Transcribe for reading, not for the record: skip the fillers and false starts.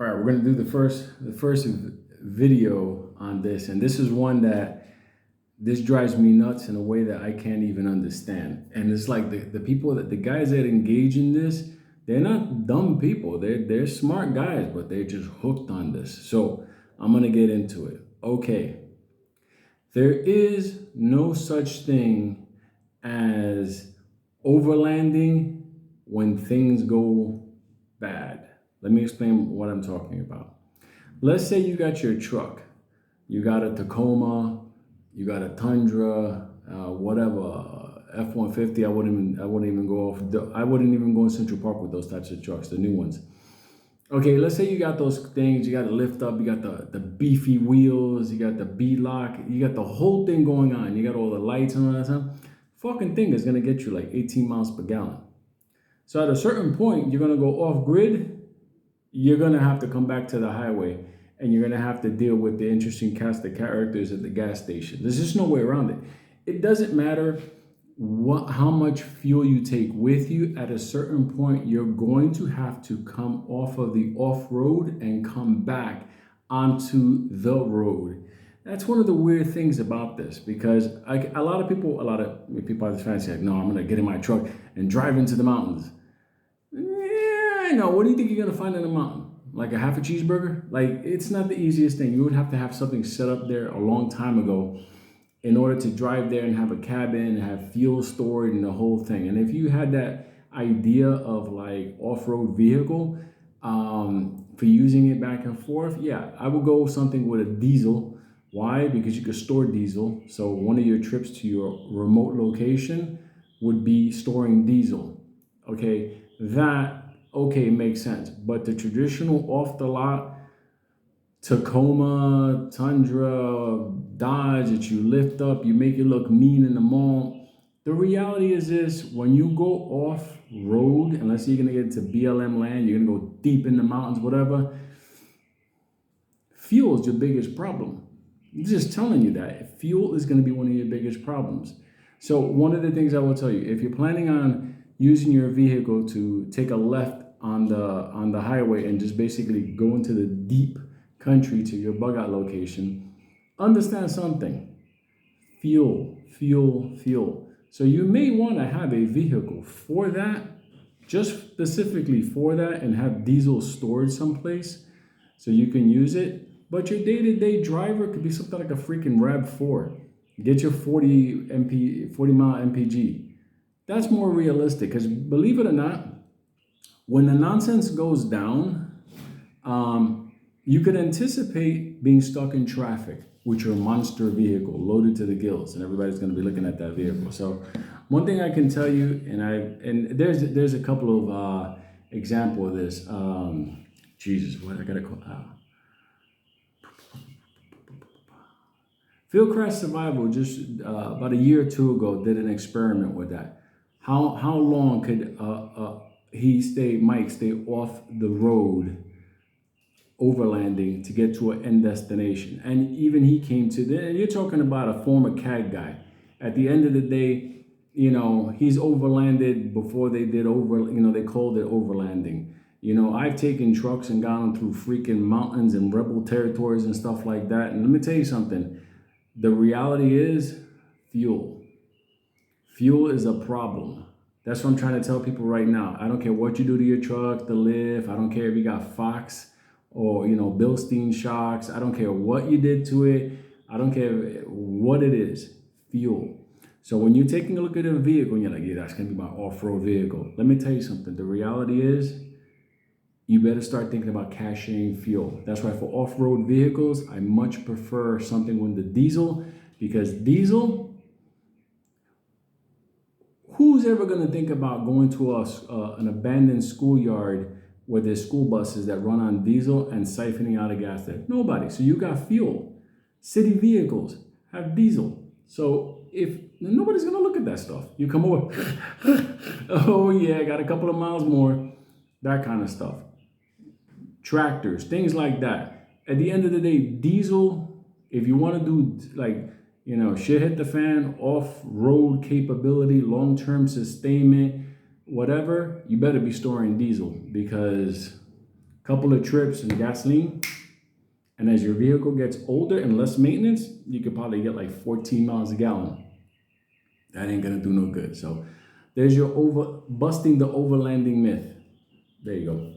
All right, we're gonna do the first video on this, and this is one that this drives me nuts in a way that I can't even understand. And it's like the people that the guys that engage in this, they're not dumb people. They're smart guys, but they're just hooked on this. So I'm gonna get into it. Okay, there is no such thing as overlanding when things go bad. Let me explain what I'm talking about. Let's say you got your truck, you got a Tacoma, you got a Tundra, whatever, F-150. I wouldn't even go in Central Park with those types of trucks, the new ones. Okay, let's say you got those things, you got to lift up, you got the beefy wheels, you got the B-lock, you got the whole thing going on, you got all the lights and all that stuff. Fucking thing is gonna get you like 18 miles per gallon. So at a certain point, you're gonna go off grid, you're gonna have to come back to the highway, and you're gonna have to deal with the interesting cast of characters at the gas station. There's just no way around it. It doesn't matter how much fuel you take with you. At a certain point, you're going to have to come off of the off-road and come back onto the road. That's one of the weird things about this, because a lot of people have this fantasy like, no, I'm gonna get in my truck and drive into the mountains. Yeah, I know. What do you think you're gonna find in a mountain? Like a half a cheeseburger? Like, it's not the easiest thing. You would have to have something set up there a long time ago in order to drive there and have a cabin, have fuel stored, and the whole thing. And if you had that idea of like off-road vehicle for using it back and forth, yeah, I would go something with a diesel. Why? Because you could store diesel. So one of your trips to your remote location would be storing diesel. Okay, that makes sense. But the traditional off the lot Tacoma, Tundra, Dodge that you lift up, you make it look mean in the mall. The reality is this: when you go off road, unless you're gonna get into BLM land, you're gonna go deep in the mountains, whatever. Fuel is your biggest problem. I'm just telling you that fuel is gonna be one of your biggest problems. So one of the things I will tell you, if you're planning on using your vehicle to take a left on the highway and just basically go into the deep country to your bug out location, understand something: fuel, fuel, fuel. So you may want to have a vehicle for that, just specifically for that, and have diesel stored someplace so you can use it. But your day-to-day driver could be something like a freaking RAV4. Get your 40 mile MPG. That's more realistic, because believe it or not, when the nonsense goes down, you could anticipate being stuck in traffic with your monster vehicle loaded to the gills, and everybody's going to be looking at that vehicle. So, one thing I can tell you, and there's a couple of example of this. Jesus, what I gotta call? Field Crash Survival just about a year or two ago did an experiment with that. How long could Mike stay off the road overlanding to get to an end destination? And even he came to you're talking about a former CAG guy. At the end of the day, he's overlanded before they did they called it overlanding. I've taken trucks and gone through freaking mountains and rebel territories and stuff like that. And let me tell you something. The reality is fuel. Fuel is a problem. That's what I'm trying to tell people right now. I don't care what you do to your truck, the lift. I don't care if you got Fox or Bilstein shocks. I don't care what you did to it. I don't care what it is. Fuel. So when you're taking a look at a vehicle and you're like, yeah, that's gonna be my off-road vehicle. Let me tell you something. The reality is, you better start thinking about caching fuel. That's why for off-road vehicles, I much prefer something with the diesel, because diesel, who's ever gonna think about going to an abandoned schoolyard where there's school buses that run on diesel and siphoning out of gas there? Nobody. So you got fuel. City vehicles have diesel. So if nobody's gonna look at that stuff, you come over, oh yeah, I got a couple of miles more, that kind of stuff. Tractors, things like that. At the end of the day, diesel, if you want to do shit hit the fan, off-road capability, long-term sustainment, whatever, you better be storing diesel, because couple of trips in gasoline, and as your vehicle gets older and less maintenance, you could probably get like 14 miles a gallon. That ain't gonna do no good. So there's your busting the overlanding myth. There you go.